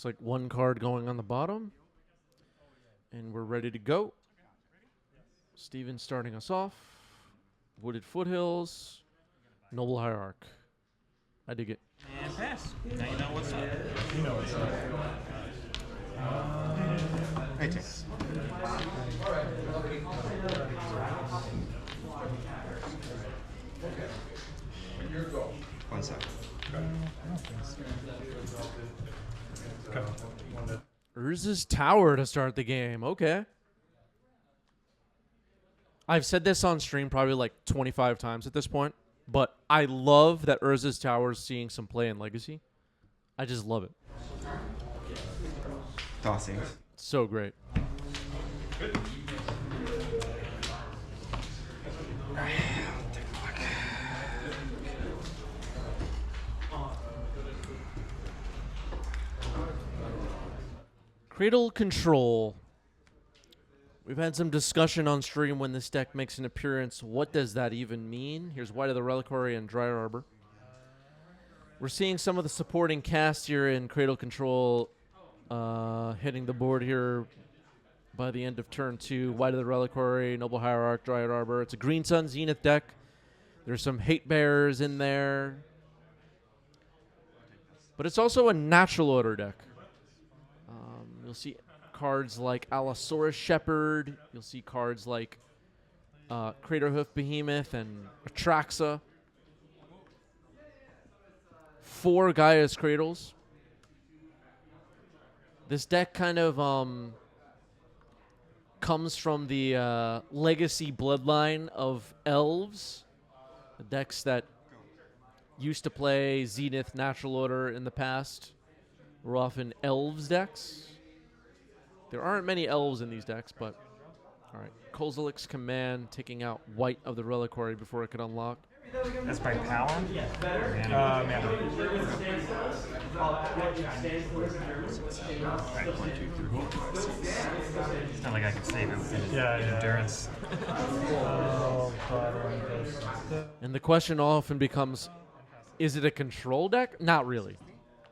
Looks like one card going on the bottom. And we're ready to go. Steven starting us off. Wooded Foothills. Noble Hierarch. I dig it. And pass. Now you know what's up. You know what's up. 18. One sec. Urza's Tower to start the game. Okay. I've said this on stream probably like 25 times at this point, but I love that Urza's Tower is seeing some play in Legacy. I just love it. Tossing. So great. Cradle Control. We've had some discussion on stream when this deck makes an appearance. What does that even mean? Here's White of the Reliquary and Dry Arbor. We're seeing some of the supporting cast here in Cradle Control hitting the board here by the end of turn 2. White of the Reliquary, Noble Hierarch, Dry Arbor. It's a Green Sun Zenith deck. There's some Hate Bearers in there. But it's also a natural order deck. You'll see cards like Allosaurus Shepherd. You'll see cards like Craterhoof Behemoth and Atraxa. 4 Gaia's Cradles. This deck kind of comes from the legacy bloodline of elves. The decks that used to play Zenith Natural Order in the past were often elves decks. There aren't many elves in these decks, but all right. Kozilek's Command taking out White of the Reliquary before it could unlock. That's by power? Man. Right, 1, 2, 3, 4, 5, 6. It's not like I can save it with endurance. And the question often becomes, is it a control deck? Not really.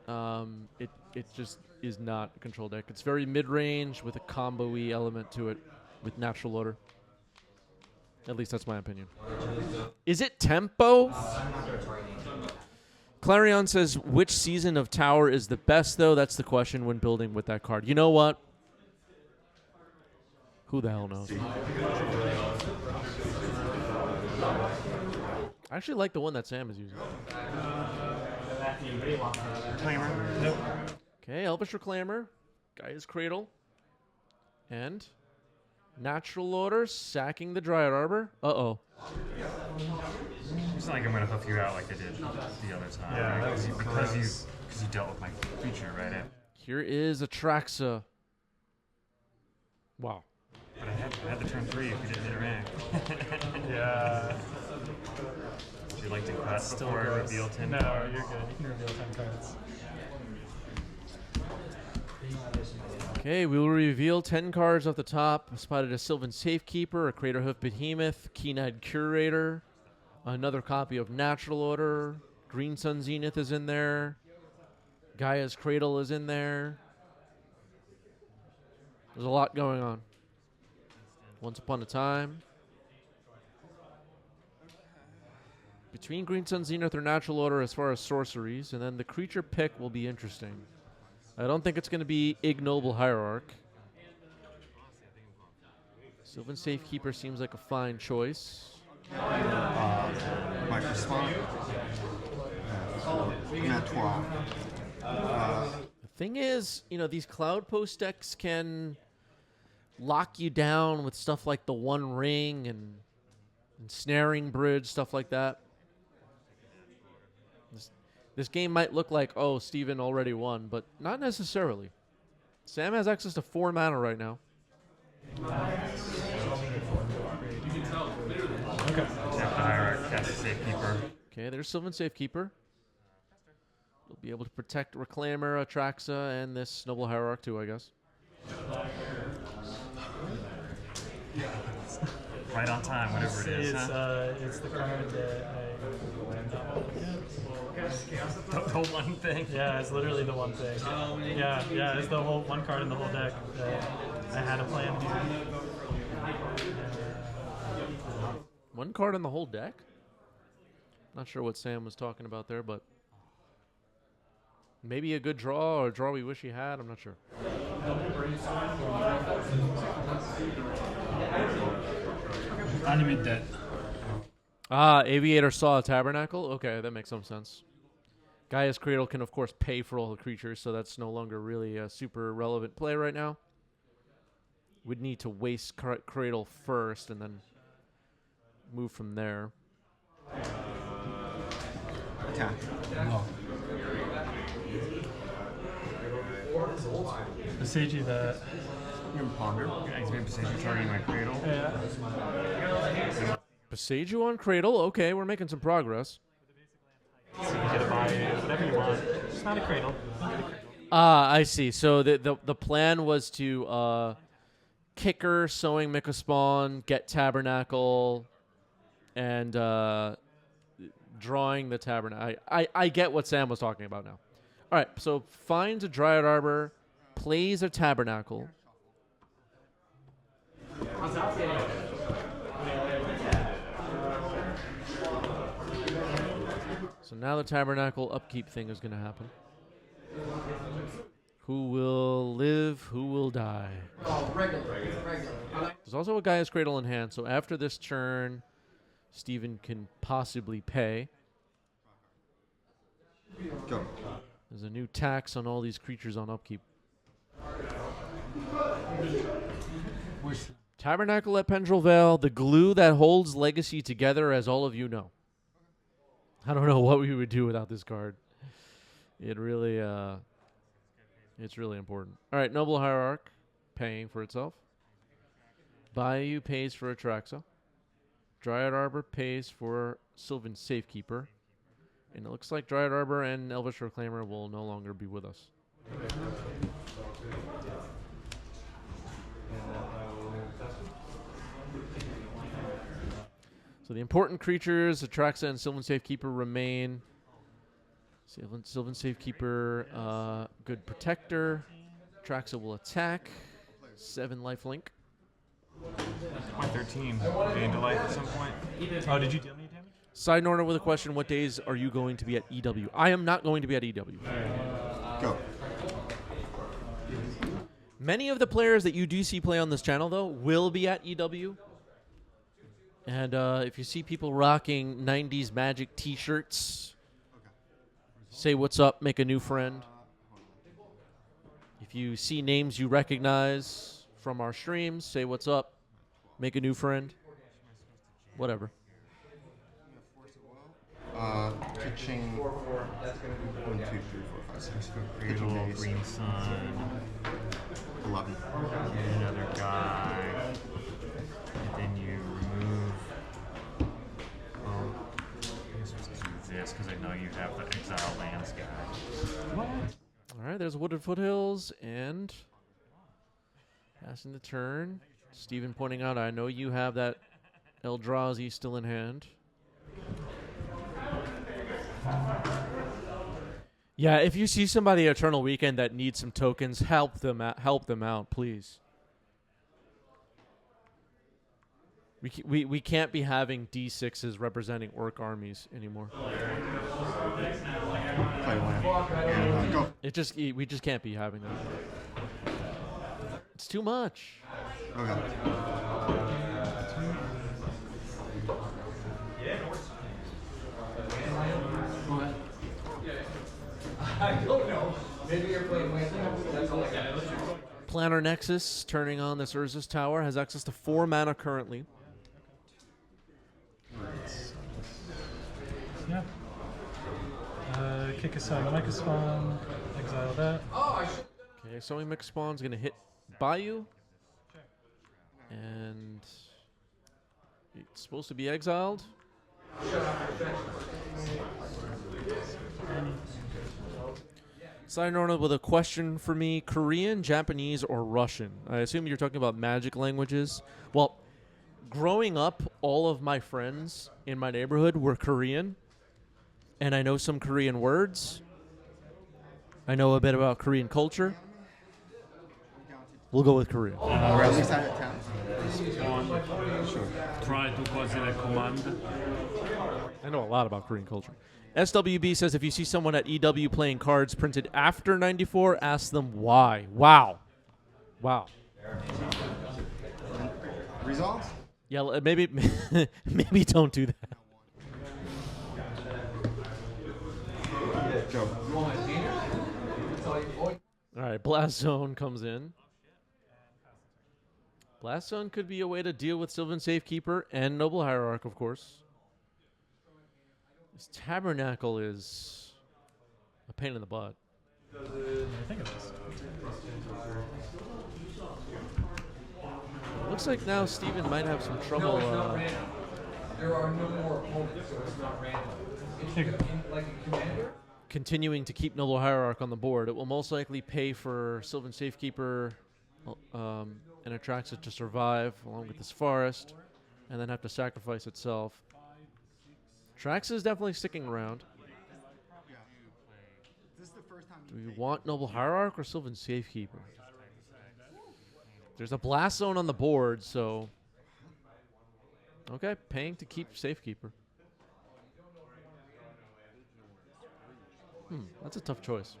It just is not a control deck. It's very mid-range with a combo-y element to it with natural order. At least that's my opinion. Is it tempo? Clarion says, which season of Tower is the best, though? That's the question when building with that card. You know what? Who the hell knows? I actually like the one that Sam is using. Reclaimer. Nope. Okay, Elvish Reclaimer, Gaia's Cradle, and Natural Order, sacking the Dryad Arbor. Uh-oh. It's not like I'm going to hoof you out like I did the other time. Yeah, right? that was because you dealt with my creature right in. Here is Atraxa. Wow. But I had the turn 3 if you didn't interact. Yeah. Would you like to cut before I reveal 10 No, cards? you're good. You can reveal 10 cards. Okay, we will reveal 10 cards off the top. I spotted a Sylvan Safekeeper, a Craterhoof Behemoth, Keen-Eyed Curator, another copy of Natural Order, Green Sun Zenith is in there, Gaia's Cradle is in there. There's a lot going on. Once Upon a Time. Between Green Sun Zenith or Natural Order as far as sorceries, and then the creature pick will be interesting. I don't think it's going to be Ignoble Hierarch. Sylvan Safekeeper seems like a fine choice. Microswap. Matoir. The thing is, you know, these Cloudpost decks can lock you down with stuff like the One Ring and Snaring Bridge, stuff like that. This game might look like, oh, Steven already won, but not necessarily. Sam has access to 4 mana right now. Okay. Hierarch, cast a Safekeeper. Okay, there's Sylvan Safekeeper. We'll be able to protect Reclaimer, Atraxa, and this Noble Hierarch too, I guess. Right on time, whatever it is, huh? It's the card that I The one thing. Yeah, it's literally the one thing. Yeah, it's the whole one card in the whole deck that I had a plan here. One card in the whole deck? Not sure what Sam was talking about there, but maybe a good draw or a draw we wish he had. I'm not sure. Animate that. Aviator saw a Tabernacle? Okay, that makes some sense. Gaia's Cradle can, of course, pay for all the creatures, so that's no longer really a super relevant play right now. We'd need to waste Cradle first and then move from there. Attack. Besage you that. You can ponder. Activate Besage targeting my Cradle. Yeah. Besage you on Cradle. Okay, we're making some progress. So you get to buy whatever you want. It's not a cradle. You get a cradle. I see. So the plan was to kicker, sowing Mycospawn, get Tabernacle, and drawing the Tabernacle. I get what Sam was talking about now. All right, so finds a Dryad Arbor, plays a Tabernacle. So now the Tabernacle upkeep thing is going to happen. Who will live? Who will die? There's also a Gaia's Cradle in hand, so after this turn, Steven can possibly pay. Go. There's a new tax on all these creatures on upkeep. Tabernacle at Pendrell Vale, the glue that holds Legacy together, as all of you know. I don't know what we would do without this card. It really, it's really important. All right, Noble Hierarch, paying for itself. Bayou pays for Atraxa. Dryad Arbor pays for Sylvan Safekeeper. And it looks like Dryad Arbor and Elvish Reclaimer will no longer be with us. So the important creatures, Atraxa and Sylvan Safekeeper, remain. Sylvan Safekeeper, good protector. Atraxa will attack. 7 lifelink. Point 13. Gain delight at some point. Oh, did you deal me damage? Side Norner with a question: what days are you going to be at EW? I am not going to be at EW. Go. Many of the players that you do see play on this channel, though, will be at EW. And if you see people rocking 90s Magic t-shirts, say what's up, make a new friend. If you see names you recognize from our streams, say what's up, make a new friend. Whatever. Pitching 1, 2, 3, 4, 5, 6. Pitching Cradle, days. Green Sun. 11. Another guy. And then you remove. Well, I guess I'm supposed to do this because I know you have the Exile Lands guy. All right, there's Wooded Foothills, and passing the turn. Steven pointing out, I know you have that Eldrazi still in hand. Yeah, if you see somebody at Eternal Weekend that needs some tokens, help them out, please. We can't be having D6s representing orc armies anymore. Play land. And go. We just can't be having that. It's too much. Okay. I don't know. Maybe you're playing That's all I got. Planar Nexus, turning on this Urza's Tower, has access to 4 mana currently. Yeah. Kick aside Mycospawn, exile that. Okay, Sowing Mycospawn's going to hit Bayou. And it's supposed to be exiled. Side Norna with a question for me. Korean, Japanese, or Russian? I assume you're talking about magic languages. Well, growing up, all of my friends in my neighborhood were Korean. and I know some Korean words. I know a bit about Korean culture. We'll go with Korea. Or at least I attempt. Sure. Try to cause it a command. I know a lot about Korean culture. SWB says if you see someone at EW playing cards printed after 94, ask them why. Wow. Wow. Resolves? Yeah, maybe maybe don't do that. Go. All right, Blast Zone comes in. Blast Zone could be a way to deal with Sylvan Safekeeper and Noble Hierarch, of course. This Tabernacle is a pain in the butt. I think of this. Looks like now Steven might have some trouble. There are no more opponents, so it's not random. It's like a commander. Continuing to keep Noble Hierarch on the board. It will most likely pay for Sylvan Safekeeper and Atraxa to survive along with this forest, and then have to sacrifice itself. Atraxa is definitely sticking around. Do we want Noble Hierarch or Sylvan Safekeeper? There's a Blast Zone on the board, so... Okay, paying to keep Safekeeper. That's a tough choice.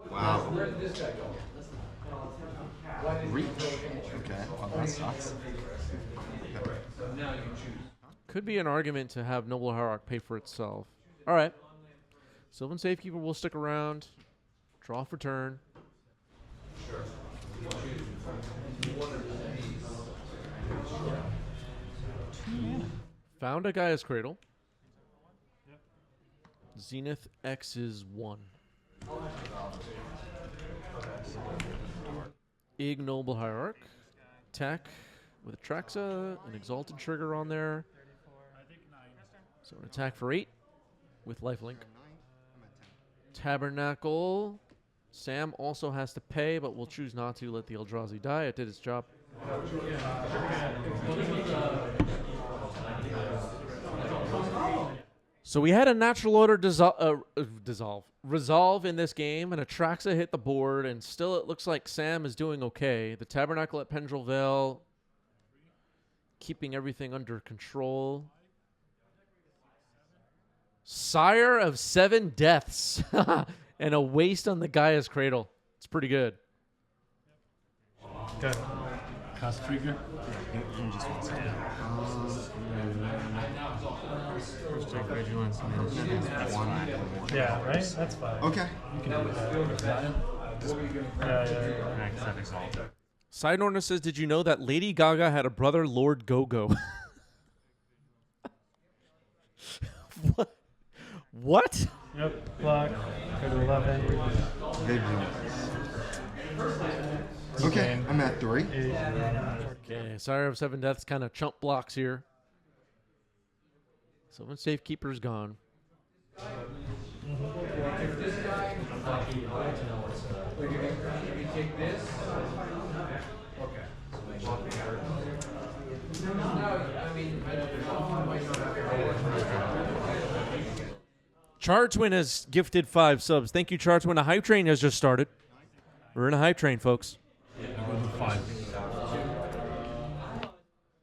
Wow. Where did this guy go? Reach. Okay, well, that sucks. So now you choose. Could be an argument to have Noble Hierarch pay for itself. All right. Sylvan Safekeeper will stick around. Draw for turn. Sure. Found a Gaia's Cradle. Zenith X is 1. Ignoble Hierarch. Attack with Atraxa, an Exalted trigger on there. So an attack for 8 with lifelink. Tabernacle. Sam also has to pay, but will choose not to let the Eldrazi die. It did its job. So we had a natural order resolve in this game, and Atraxa hit the board, and still it looks like Sam is doing okay. The Tabernacle at Pendrell Vale, keeping everything under control. Sire of 7 deaths, and a waste on the Gaia's Cradle. It's pretty good. Good. Cast trigger. Just one second. First check vigilance. Yeah, right? That's fine. Okay. You can do that. Yeah. Next set exalted. Side Order says, did you know that Lady Gaga had a brother, Lord Go-Go? What? What? Yep. Block. Go to 11. Vigilance. Okay, I'm at 3. Okay, Sire of 7 Deaths kind of chump blocks here. So when Safekeeper's gone. If this guy, like if you take this, okay. No, I mean, Chartwin has gifted 5 subs. Thank you, Chartwin. A hype train has just started. We're in a hype train, folks.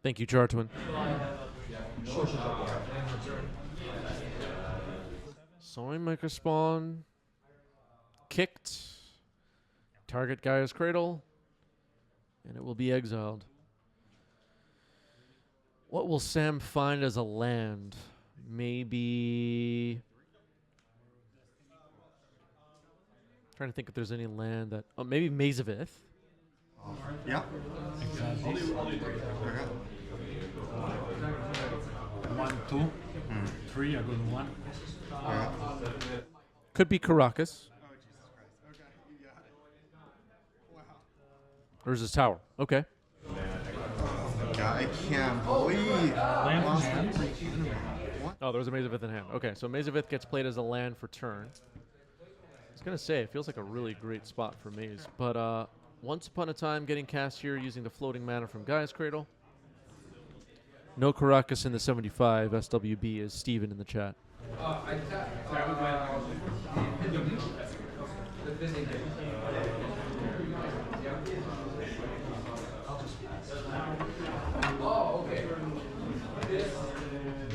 Thank you, Chartwin. Soin Microspawn. Kicked. Target Gaia's Cradle. And it will be exiled. What will Sam find as a land? Maybe... Trying to think if there's any land that... Oh, maybe Maze of Ith. Yeah. Exactly. Okay. 1, 2, 3. I go to 1. Yeah. Could be Caracas. Oh, Jesus Christ. Okay, you got it. Wow. Or is this Tower? Okay. God, I can't believe. Lost it. Oh, there was a Maze of Ith in hand. Okay, so Maze of Ith gets played as a land for turn. I was going to say, it feels like a really great spot for Maze. But Once Upon a Time getting cast here using the floating mana from Gaia's Cradle. No Caracas in the 75. SWB is Steven in the chat. I tapped the busy day. Oh, okay.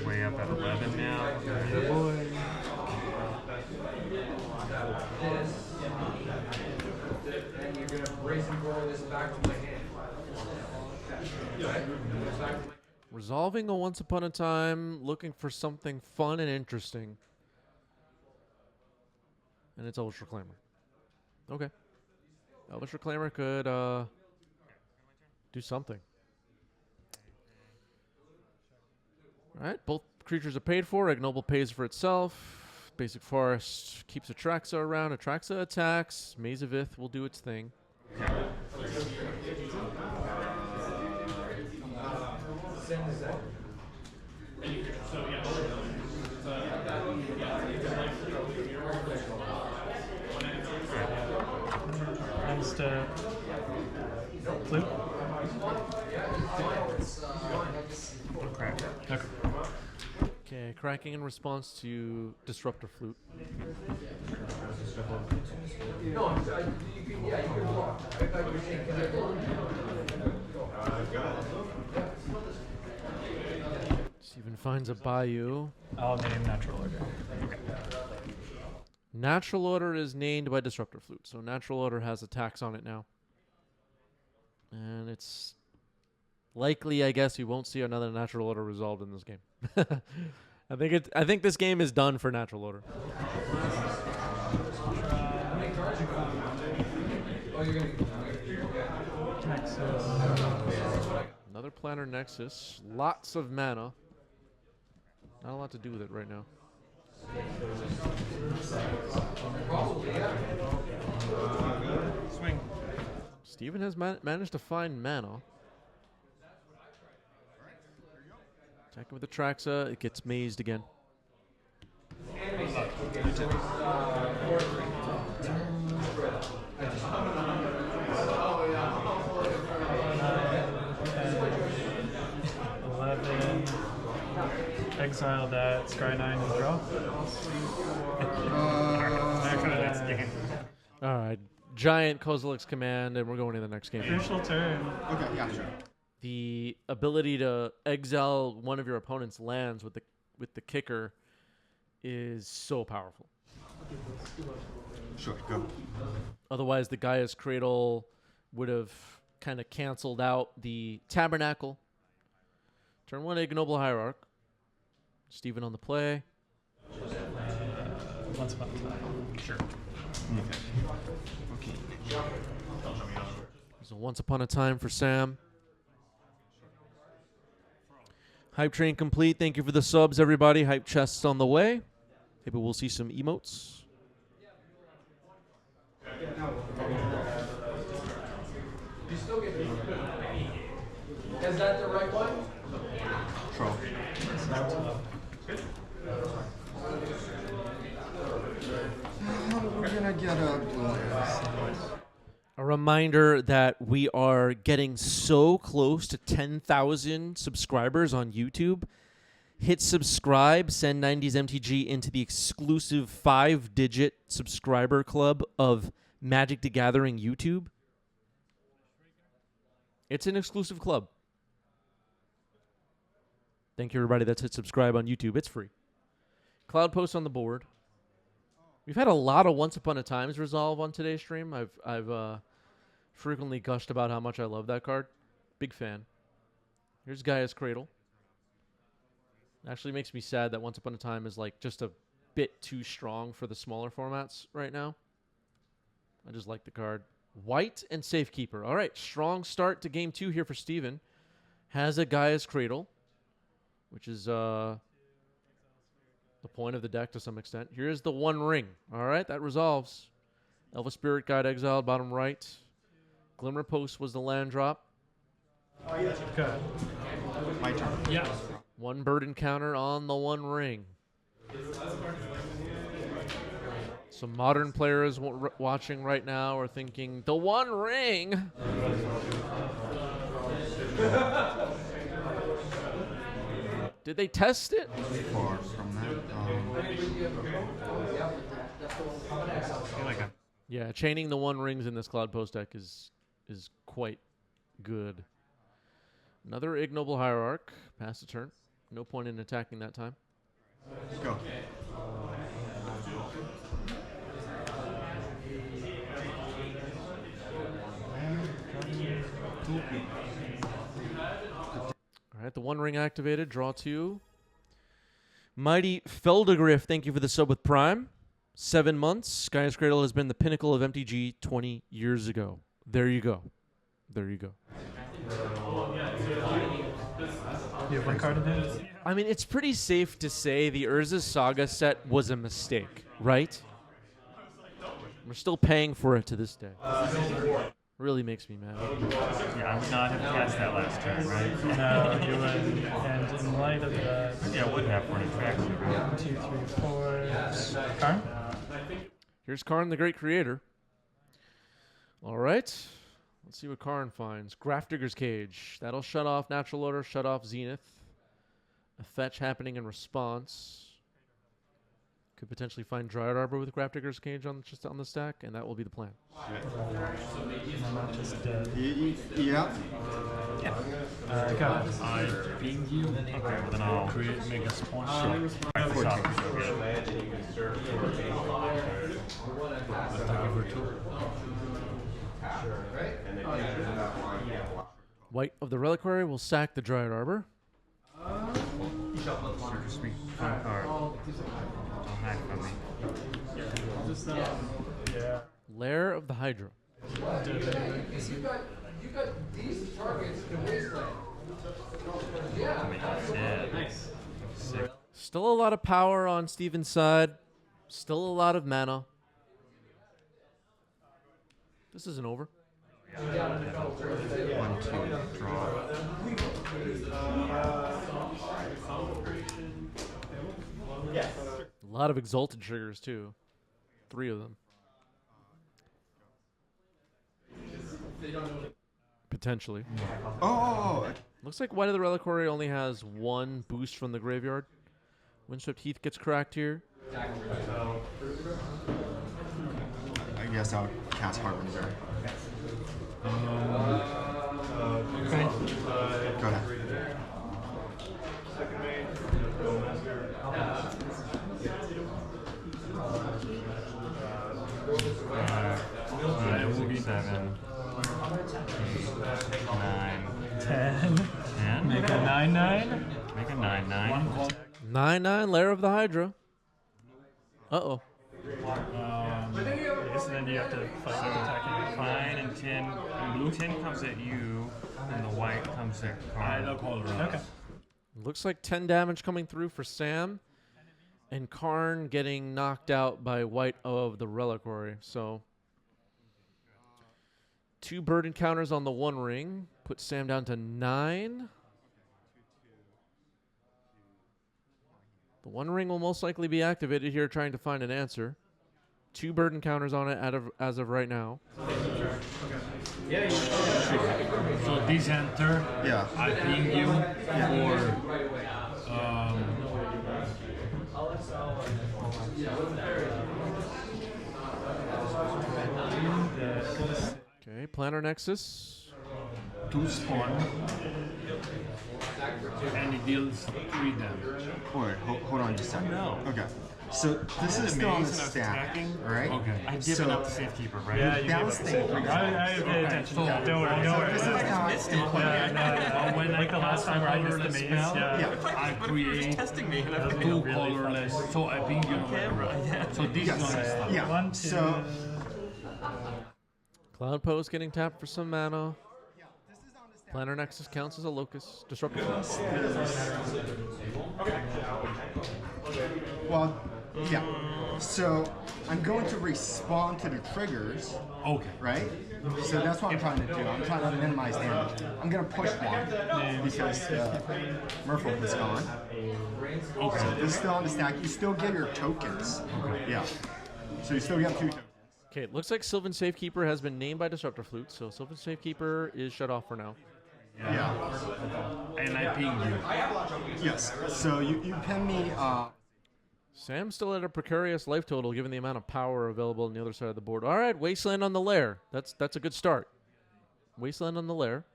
Way up at 11 now. Boy. And you're gonna brace and roll this back to my hand. Resolving a Once Upon a Time, looking for something fun and interesting. And it's Elvish Reclaimer. Okay. Elvish Reclaimer could do something. Alright, both creatures are paid for. Ignoble pays for itself. Basic Forest keeps Atraxa around. Atraxa attacks. Maze of Ith will do its thing. Next, flute. Crap. Okay. Okay, cracking in response to Disruptor Flute. No, you can walk. I thought you were saying, can I go? Steven finds a Bayou. I'll name natural order. Natural Order is named by Disruptor Flute, so Natural Order has attacks on it now. And it's likely, I guess, you won't see another Natural Order resolved in this game. I think this game is done for Natural Order. Another Planner Nexus. Lots of mana. Not a lot to do with it right now. Swing. Steven has managed to find mana. Attacking with Atraxa, it gets mazed again. Exile that, scry 9 and draw. Alright, giant Kozilek's command, and we're going to the next game. Crucial turn. Okay, yeah, sure. The ability to exile one of your opponent's lands with the kicker is so powerful. Sure, go. Otherwise, the Gaia's Cradle would have kind of canceled out the Tabernacle. Turn 1, Ignoble Hierarch. Steven on the play. Once upon a time. Sure. Okay. So Once Upon a Time for Sam. Hype train complete. Thank you for the subs, everybody. Hype chests on the way. Maybe we'll see some emotes. You still get Is that the right one? Troll. We're gonna get a blue. A reminder that we are getting so close to 10,000 subscribers on YouTube. Hit subscribe, send 90s MTG into the exclusive 5-digit subscriber club of Magic the Gathering YouTube. It's an exclusive club. Thank you, everybody that's hit subscribe on YouTube. It's free. Cloudpost on the board. We've had a lot of Once Upon a Times resolve on today's stream. I've frequently gushed about how much I love that card. Big fan. Here's Gaia's Cradle. Actually makes me sad that Once Upon a Time is like just a bit too strong for the smaller formats right now. I just like the card. White and Safekeeper. All right, strong start to game 2 here for Steven. Has a Gaia's Cradle, which is the point of the deck to some extent. Here's the One Ring. All right, that resolves. Elva Spirit Guide exiled, bottom right. Glimmer Post was the land drop. Okay. My turn. Yeah. One bird encounter on the One Ring. Some modern players watching right now are thinking, the One Ring? Did they test it? Far from that. I feel like I'm Yeah, chaining the one rings in this Cloudpost deck is quite good. Another ignoble hierarch. Pass the turn. No point in attacking that time. Go. All right, the one ring activated. Draw 2. Mighty Feldegriff, thank you for the sub with Prime. 7 months. Gaia's Cradle has been the pinnacle of MTG 20 years ago. There you go. There you go. You have one card in hand? I mean, it's pretty safe to say the Urza's Saga set was a mistake, right? We're still paying for it to this day. Really makes me mad. Yeah, I would not have cast that last turn, right? No, you wouldn't. And in light of that, Yeah, I would have for an attraction, right? 1, 2, 3, 4. Karn? Here's Karn, the great creator. All right. Let's see what Karn finds. Grafdigger's Cage. That'll shut off Natural Order, shut off Zenith. A fetch happening in response. Could potentially find Dryad Arbor with Grafdigger's Cage just on the stack, and that will be the plan. Not just Yeah. go. I ping you. Okay, well then I'll make a spawn. White of the Reliquary will sack the Dryad Arbor. Sweet. Fun card. Don't hack from me. Yeah. Lair of the Hydra. You got these targets in the wasteland. Yeah. Nice. Sick. Still a lot of power on Steven's side. Still a lot of mana. This isn't over. 1, 2, draw. A lot of exalted triggers too. 3 of them. Potentially. Oh. Looks like White of the Reliquary only has 1 boost from the graveyard. Windswept Heath gets cracked here. I guess I'll cast Harbinger. Go ahead. Will be 7, 9, 10. 10. Make a 9/9. Make a 9/9. 9/9 Lair of the Hydra. Uh-oh. Yes, and then you have to fight attacking. 9 and 10. And 10 comes at you, and the white comes at Karn. Okay. Looks like 10 damage coming through for Sam. And Karn getting knocked out by White of the Reliquary. So 2 bird encounters on the one ring. Put Sam down to 9. The one ring will most likely be activated here trying to find an answer. 2 bird encounters on it as of right now. So this enter, Yeah. I ping you for Okay, Planner Nexus. 2 spawn, and it deals 3 damage. Wait, hold on just a second. No. Okay. So this is still on the stack, right? Okay. I given up the safekeeper, right? Yeah, you Balance gave thing. it. I paid attention. So- Don't worry. Don't worry. This is not. Yeah, When like I the last time where I missed the colorless maze. spell, Yeah. I create Testing me, and I 2 colorless, so I ping you. So this Yes. one is stuff. Yeah. 1, 2. So Cloudpost getting tapped for some mana. Planner Nexus counts as a locus. Disruptive. well, yeah. So I'm going to respond to the triggers, Okay. right? So that's what I'm trying to do. I'm trying to minimize damage. I'm gonna push 1 because Merfolk is gone. So this is still on the stack. You still get your tokens. Yeah. So you still get 2 tokens. Okay, it looks like Sylvan Safekeeper has been named by Disruptor Flute, so Sylvan Safekeeper is shut off for now. Yeah. And I ping you. Yes. So you pin me. Sam's still at a precarious life total given the amount of power available on the other side of the board. All right, Wasteland on the lair. That's a good start. Wasteland on the lair.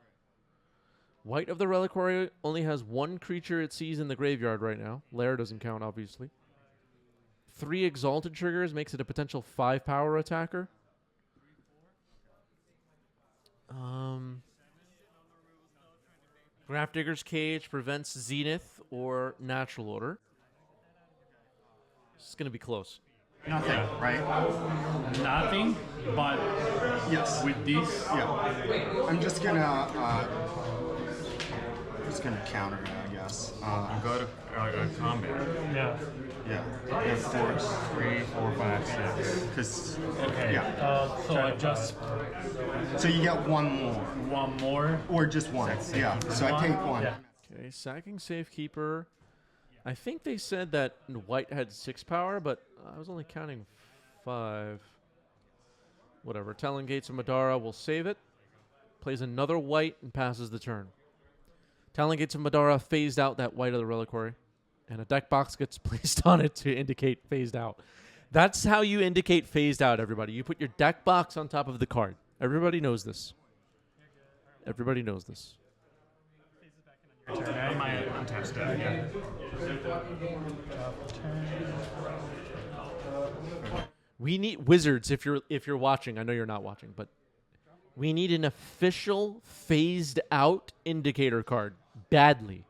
White of the Reliquary only has one creature it sees in the graveyard right now. Lair doesn't count, obviously. 3 Exalted triggers makes it a potential 5 power attacker. Grafdigger's Cage prevents Zenith or Natural Order. It's going to be close. Nothing, right? Nothing, but Yes. with this, Yeah. I'm just gonna counter it, I guess. You go to combat. Yeah. Yeah. And 4, 3, 4, 5, 6. Because okay. yeah. So I just So you get one more, one more. or just one. Yeah. So I take one. Yeah. Okay, sacking Safekeeper. I think they said that White had 6 power, but I was only counting 5. Whatever. Talon Gates of Madara will save it. Plays another White and passes the turn. Talon Gates of Madara phased out that White of the Reliquary, and a deck box gets placed on it to indicate phased out. That's how you indicate phased out, everybody. You put your deck box on top of the card. Everybody knows this. Everybody knows this. On my untouched deck, yeah. We need Wizards if you're watching. I know you're not watching, but we need an official phased out indicator card badly.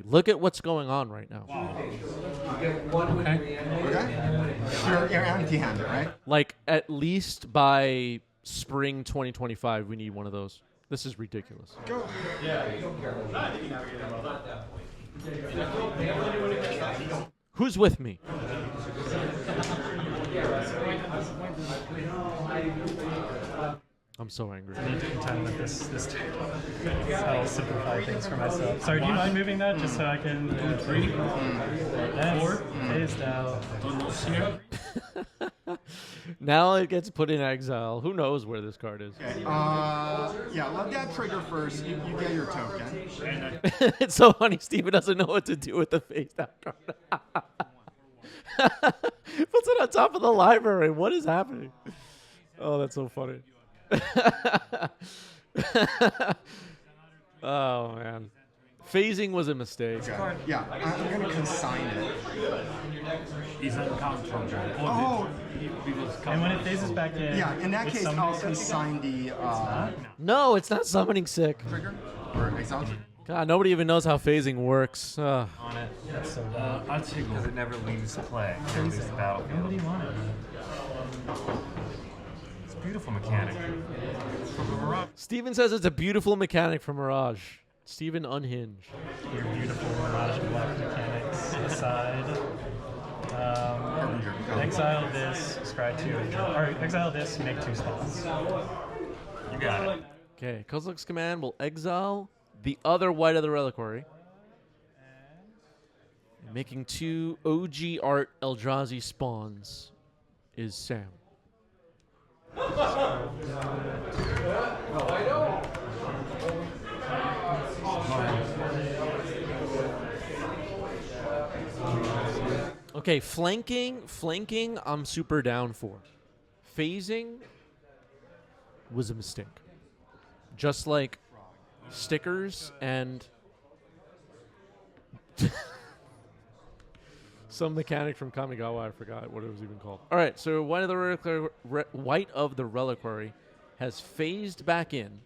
Look at what's going on right now. Okay. You're empty-handed, right? Like at least by spring 2025 we need one of those. This is ridiculous. Go. Who's with me? I'm so angry. I need to contend with this I'll simplify things for myself. Sorry, do you mind moving that just so I can... 3, That's 4. phased out. Now it gets put in exile. Who knows where this card is? Okay. Yeah, let that trigger first. You get your token. It's so funny. Steven doesn't know what to do with the phased out card. Puts it on top of the library. What is happening? Oh, that's so funny. Oh, man. Phasing was a mistake. Okay. Yeah, I'm going to consign it. He's uncountable. Oh, And when it phases back in... yeah, in that it's case, summoning I'll sick consign the No, it's not summoning sick. trigger or exile. God, nobody even knows how phasing works. On it. That's so bad. I'll take Because it never leaves play. It never leaves the battlefield. Nobody wanted it. It's a beautiful mechanic. Steven says it's a beautiful mechanic from Mirage. Steven unhinged. Your beautiful Mirage of Black mechanics aside. Exile this, scry 2, or exile this, make 2 spells. You got it. Okay, Kozilek's command will exile the other White of the Reliquary. And making 2 OG art Eldrazi spawns is Sam. Okay, flanking, I'm super down for. Phasing was a mistake. Just like stickers and some mechanic from Kamigawa, I forgot what it was even called. All right, so White of the Reliquary has phased back in.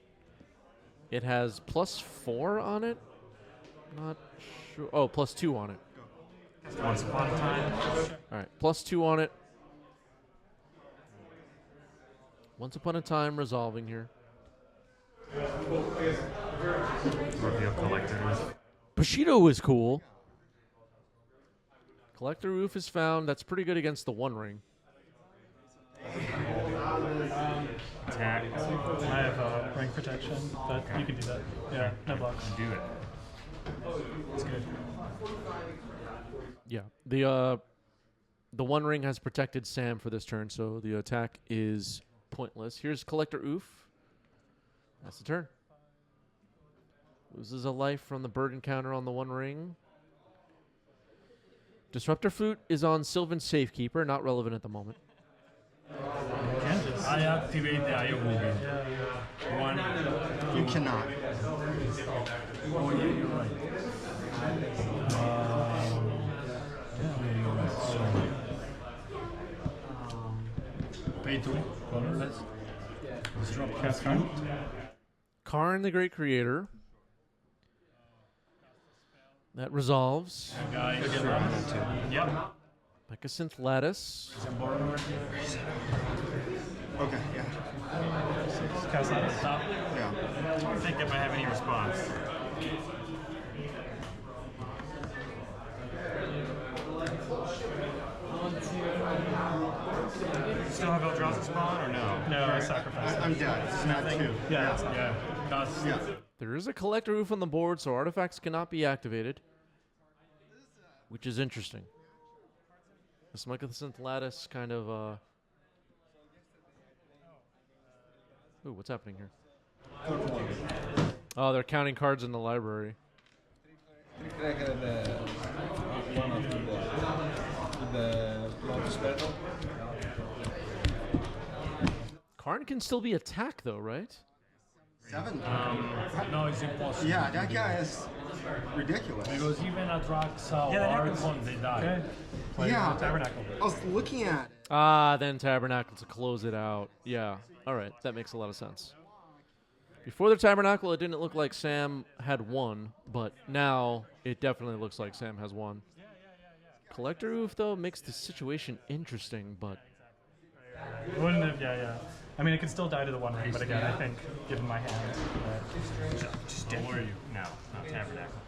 It has +4 on it. Not sure. Oh, +2 on it. Once upon a time. All right, +2 on it. Once upon a time, resolving here. Reveal collectors. Bushido is cool. Collector Roof is found. That's pretty good against the One Ring. Attack. I have ring protection, but you can do that. Yeah, no blocks. Do it. It's good. Yeah, the One Ring has protected Sam for this turn, so the attack is pointless. Here's Collector Oof. That's the turn. Loses a life from the bird encounter on the One Ring. Disruptor Flute is on Sylvan Safekeeper, not relevant at the moment. Can't just. I activate the IO movie. One. You cannot. Oh yeah, you're right. Yeah, you're right. So, pay 2, colorless. Disrupt Cast Karn. Karn, the Great Creator. That resolves. Guys, yep. Pecasynth Lattice. Okay, yeah. Cast Lattice. Stop. Yeah. I don't think if I have any response. Still have Eldrazi spawn or no? No, I sacrificed it. I'm dead. It's not 2. Yeah, it's not. Yeah. Cast. Yeah. There is a Collector Roof on the board, so artifacts cannot be activated, which is interesting. This Pecasynth Lattice kind of, Ooh, what's happening here? Oh, they're counting cards in the library. Karn can still be attacked, though, right? 7. No, it's impossible. Yeah, that guy is ridiculous. Because even Atraxa or Yeah, that happens. Archon, they die. Okay. Play Yeah. Tabernacle. I was looking at it. Ah, then Tabernacle to close it out. Yeah, all right, that makes a lot of sense. Before the Tabernacle, it didn't look like Sam had won, but now it definitely looks like Sam has won. Collector Roof, though, makes the situation interesting, but Wouldn't have, yeah. I mean, it could still die to the One Ring, but again, I think, given my hand, Just don't worry. No, not Tabernacle.